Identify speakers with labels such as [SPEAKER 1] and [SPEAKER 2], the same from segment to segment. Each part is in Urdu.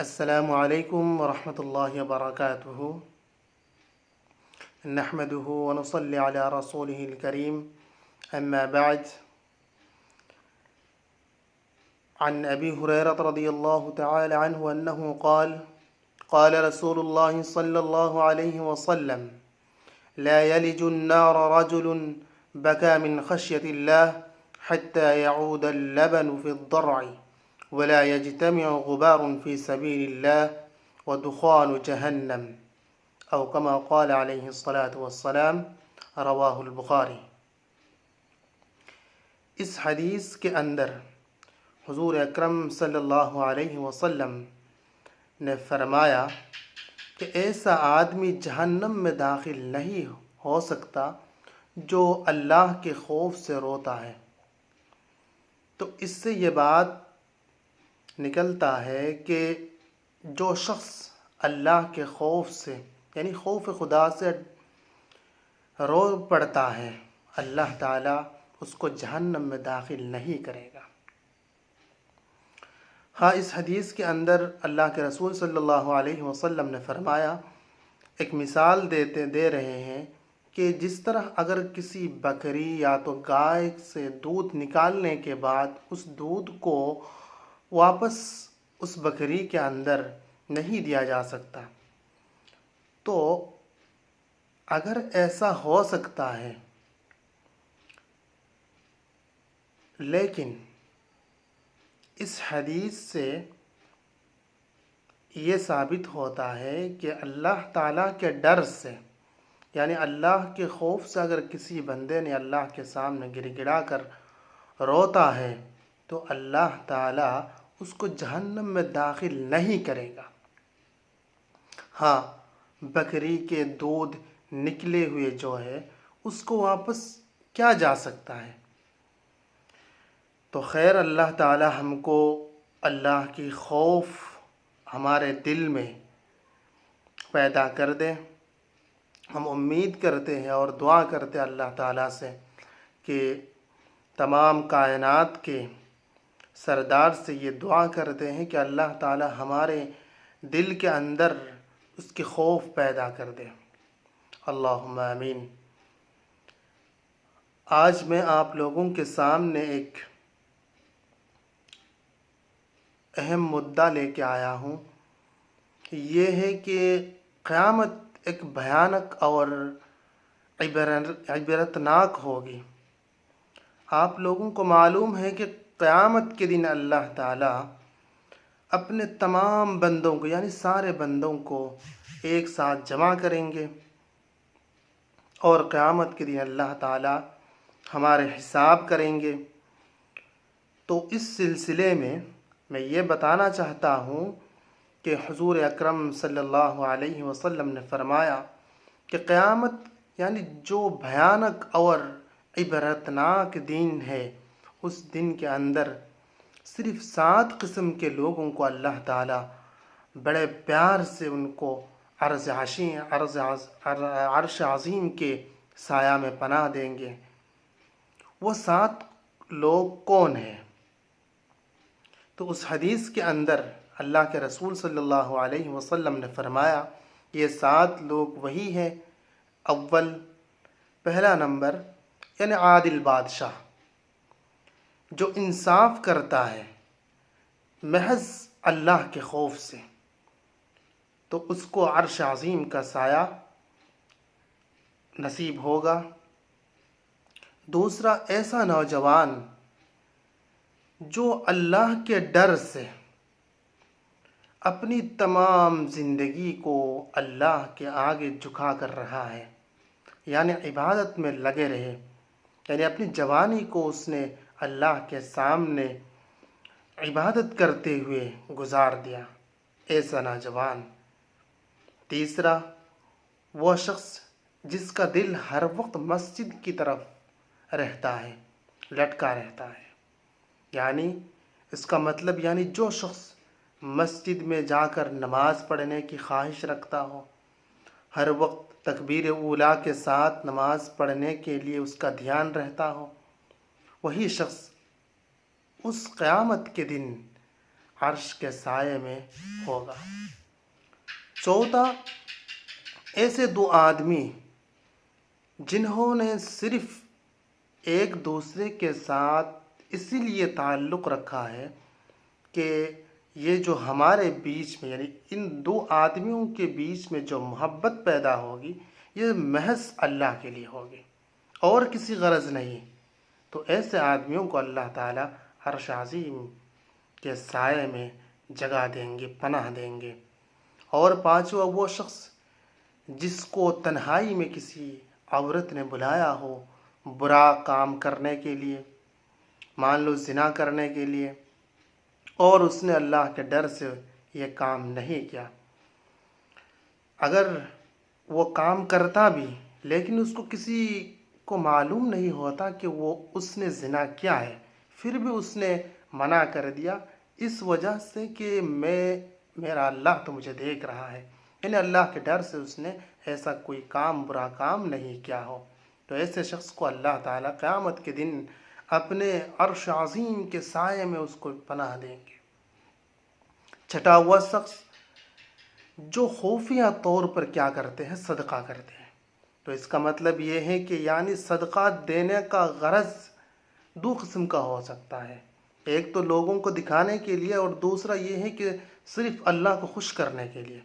[SPEAKER 1] السلام علیکم ورحمۃ اللہ وبرکاتہ نحمده ونصلي على رسوله الكريم اما بعد عن ابي هريرة رضي الله تعالى عنه انه قال قال رسول الله صلى الله عليه وسلم لا يلج النار رجل بكى من خشية الله حتى يعود اللبن في الضرع ولا يجتمع غبار في سبيل الله ودخان جهنم او كما قال علیہ الصلاة والسلام رواہ البخاری۔ اس حدیث کے اندر حضور اکرم صلی اللہ علیہ وسلم نے فرمایا کہ ایسا آدمی جہنم میں داخل نہیں ہو سکتا جو اللہ کے خوف سے روتا ہے۔ تو اس سے یہ بات نکلتا ہے کہ جو شخص اللہ کے خوف سے یعنی خوف خدا سے رو پڑتا ہے، اللہ تعالیٰ اس کو جہنم میں داخل نہیں کرے گا۔ ہاں، اس حدیث کے اندر اللہ کے رسول صلی اللہ علیہ وسلم نے فرمایا، ایک مثال دے رہے ہیں کہ جس طرح اگر کسی بکری یا تو گائے سے دودھ نکالنے کے بعد اس دودھ کو واپس اس بکری کے اندر نہیں دیا جا سکتا، تو اگر ایسا ہو سکتا ہے لیکن اس حدیث سے یہ ثابت ہوتا ہے کہ اللہ تعالیٰ کے ڈر سے یعنی اللہ کے خوف سے اگر کسی بندے نے اللہ کے سامنے گڑ گڑا کر روتا ہے تو اللہ تعالیٰ اس کو جہنم میں داخل نہیں کرے گا۔ ہاں، بکری کے دودھ نکلے ہوئے جو ہے اس کو واپس کیا جا سکتا ہے؟ تو خیر، اللہ تعالی ہم کو اللہ کی خوف ہمارے دل میں پیدا کر دے۔ ہم امید کرتے ہیں اور دعا کرتے ہیں اللہ تعالیٰ سے کہ تمام کائنات کے سردار سے یہ دعا کرتے ہیں کہ اللہ تعالیٰ ہمارے دل کے اندر اس کے خوف پیدا کر دے۔ اللہم آمین۔ آج میں آپ لوگوں کے سامنے ایک اہم مدعا لے کے آیا ہوں۔ یہ ہے کہ قیامت ایک بھیانک اور عبرتناک ہوگی۔ آپ لوگوں کو معلوم ہے کہ قیامت کے دن اللہ تعالیٰ اپنے تمام بندوں کو یعنی سارے بندوں کو ایک ساتھ جمع کریں گے، اور قیامت کے دن اللہ تعالیٰ ہمارے حساب کریں گے۔ تو اس سلسلے میں یہ بتانا چاہتا ہوں کہ حضور اکرم صلی اللہ علیہ وسلم نے فرمایا کہ قیامت یعنی جو بھیانک اور عبرتناک دن ہے، اس دن کے اندر صرف 7 قسم کے لوگوں کو اللہ تعالیٰ بڑے پیار سے ان کو عرش عظیم کے سایہ میں پناہ دیں گے۔ وہ 7 لوگ کون ہیں؟ تو اس حدیث کے اندر اللہ کے رسول صلی اللہ علیہ وسلم نے فرمایا یہ 7 لوگ وہی ہیں۔ پہلا نمبر یعنی عادل بادشاہ، جو انصاف کرتا ہے محض اللہ کے خوف سے، تو اس کو عرش عظیم کا سایہ نصیب ہوگا۔ دوسرا، ایسا نوجوان جو اللہ کے ڈر سے اپنی تمام زندگی کو اللہ کے آگے جھکا کر رہا ہے، یعنی عبادت میں لگے رہے، یعنی اپنی جوانی کو اس نے اللہ کے سامنے عبادت کرتے ہوئے گزار دیا، ایسا نوجوان۔ تیسرا، وہ شخص جس کا دل ہر وقت مسجد کی طرف رہتا ہے، لٹکا رہتا ہے، یعنی اس کا مطلب یعنی جو شخص مسجد میں جا کر نماز پڑھنے کی خواہش رکھتا ہو، ہر وقت تکبیر اولیٰ کے ساتھ نماز پڑھنے کے لیے اس کا دھیان رہتا ہو، وہی شخص اس قیامت کے دن عرش کے سائے میں ہوگا۔ چوتھا، ایسے دو آدمی جنہوں نے صرف ایک دوسرے کے ساتھ اسی لیے تعلق رکھا ہے کہ یہ جو ہمارے بیچ میں، یعنی ان دو آدمیوں کے بیچ میں جو محبت پیدا ہوگی یہ محض اللہ کے لیے ہوگی اور کسی غرض نہیں، تو ایسے آدمیوں کو اللہ تعالیٰ عرش عظیم کے سائے میں جگہ دیں گے، پناہ دیں گے۔ اور پانچواں، وہ شخص جس کو تنہائی میں کسی عورت نے بلایا ہو برا کام کرنے کے لیے، مان لو زنا کرنے کے لیے، اور اس نے اللہ کے ڈر سے یہ کام نہیں کیا، اگر وہ کام کرتا بھی لیکن اس کو کسی کو معلوم نہیں ہوتا کہ وہ اس نے زنا کیا ہے، پھر بھی اس نے منع کر دیا اس وجہ سے کہ میرا اللہ تو مجھے دیکھ رہا ہے، یعنی اللہ کے ڈر سے اس نے ایسا کوئی کام، برا کام نہیں کیا ہو، تو ایسے شخص کو اللہ تعالیٰ قیامت کے دن اپنے عرش عظیم کے سائے میں اس کو پناہ دیں گے۔ چھٹا، وہ شخص جو خفیہ طور پر کیا کرتے ہیں، صدقہ کرتے ہیں۔ تو اس کا مطلب یہ ہے کہ یعنی صدقہ دینے کا غرض دو قسم کا ہو سکتا ہے، ایک تو لوگوں کو دکھانے کے لیے، اور دوسرا یہ ہے کہ صرف اللہ کو خوش کرنے کے لیے۔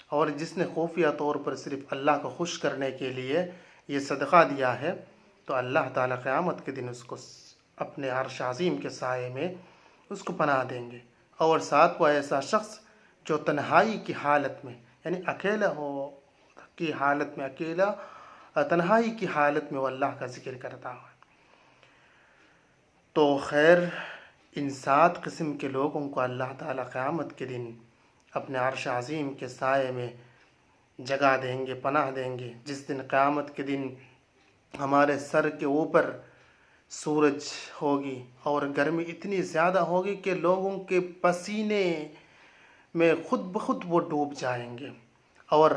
[SPEAKER 1] اور جس نے خفیہ طور پر صرف اللہ کو خوش کرنے کے لیے یہ صدقہ دیا ہے تو اللہ تعالیٰ قیامت کے دن اس کو اپنے عرش عظیم کے سائے میں اس کو پناہ دیں گے۔ اور ساتھ وہ ایسا شخص جو تنہائی کی حالت میں، یعنی اکیلا ہو کی حالت میں، تنہائی کی حالت میں وہ اللہ کا ذکر کرتا ہو۔ تو خیر، ان 7 قسم کے لوگوں کو اللہ تعالیٰ قیامت کے دن اپنے عرش عظیم کے سائے میں جگہ دیں گے، پناہ دیں گے، جس دن قیامت کے دن ہمارے سر کے اوپر سورج ہوگی اور گرمی اتنی زیادہ ہوگی کہ لوگوں کے پسینے میں خود بخود وہ ڈوب جائیں گے، اور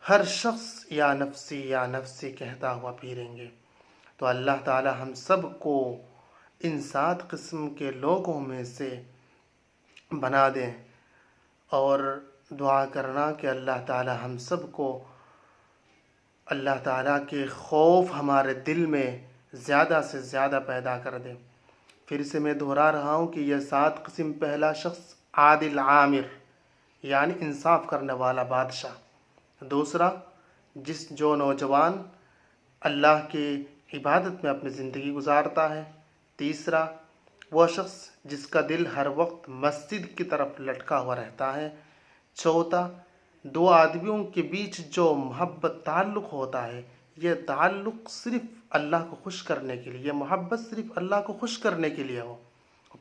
[SPEAKER 1] ہر شخص یا نفسی یا نفسی کہتا ہوا پھریں گے۔ تو اللہ تعالی ہم سب کو ان 7 قسم کے لوگوں میں سے بنا دیں، اور دعا کرنا کہ اللہ تعالی ہم سب کو اللہ تعالیٰ کے خوف ہمارے دل میں زیادہ سے زیادہ پیدا کر دے۔ پھر سے میں دہرا رہا ہوں کہ یہ 7 قسم، پہلا شخص عادل عامر، یعنی انصاف کرنے والا بادشاہ۔ دوسرا، جو نوجوان اللہ کی عبادت میں اپنی زندگی گزارتا ہے۔ تیسرا، وہ شخص جس کا دل ہر وقت مسجد کی طرف لٹکا ہوا رہتا ہے۔ چوتھا، 2 آدمیوں کے بیچ جو محبت تعلق ہوتا ہے، یہ تعلق صرف اللہ کو خوش کرنے کے لیے، یہ محبت صرف اللہ کو خوش کرنے کے لیے ہو۔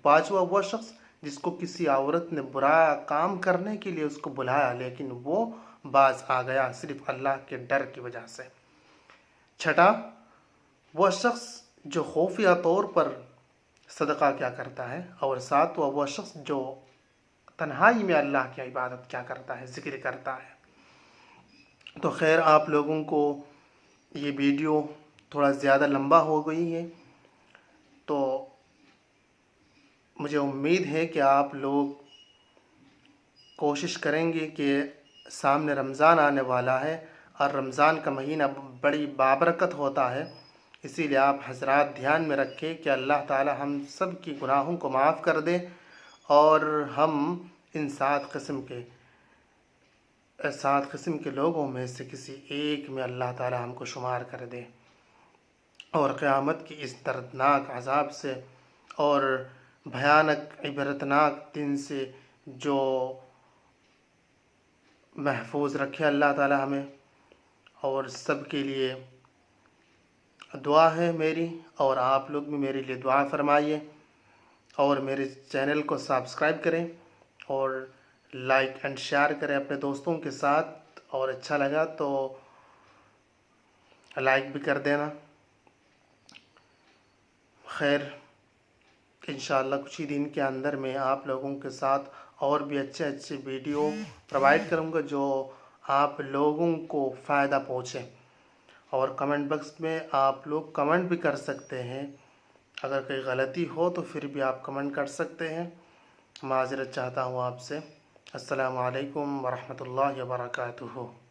[SPEAKER 1] 5واں، وہ شخص جس کو کسی عورت نے برا کام کرنے کے لیے اس کو بلایا لیکن وہ باز آ گیا صرف اللہ کے ڈر کی وجہ سے۔ 6، وہ شخص جو خفیہ طور پر صدقہ کیا کرتا ہے۔ اور 7واں، وہ شخص جو تنہائی میں اللہ کی عبادت کیا کرتا ہے، ذکر کرتا ہے۔ تو خیر، آپ لوگوں کو یہ ویڈیو تھوڑا زیادہ لمبا ہو گئی ہے، تو مجھے امید ہے کہ آپ لوگ کوشش کریں گے کہ سامنے رمضان آنے والا ہے، اور رمضان کا مہینہ بڑی بابرکت ہوتا ہے، اسی لیے آپ حضرات دھیان میں رکھیں کہ اللہ تعالی ہم سب کی گناہوں کو معاف کر دے، اور ہم ان 7 قسم کے لوگوں میں سے کسی ایک میں اللہ تعالی ہم کو شمار کر دے، اور قیامت کی اس دردناک عذاب سے اور بھیانک عبرتناک دن سے جو محفوظ رکھے اللہ تعالی ہمیں۔ اور سب کے لیے دعا ہے میری، اور آپ لوگ بھی میرے لیے دعا فرمائیے، اور میرے چینل کو سبسکرائب کریں اور لائک اینڈ شیئر کریں اپنے دوستوں کے ساتھ، اور اچھا لگا تو لائک بھی کر دینا۔ خیر، انشاءاللہ کچھ ہی دن کے اندر میں آپ لوگوں کے ساتھ اور بھی اچھے ویڈیو پرووائڈ کروں گا جو آپ لوگوں کو فائدہ پہنچے۔ اور کمنٹ باکس میں آپ لوگ کمنٹ بھی کر سکتے ہیں، اگر کوئی غلطی ہو تو پھر بھی آپ کمنٹ کر سکتے ہیں، معذرت چاہتا ہوں آپ سے۔ السلام علیکم ورحمۃ اللہ وبرکاتہ۔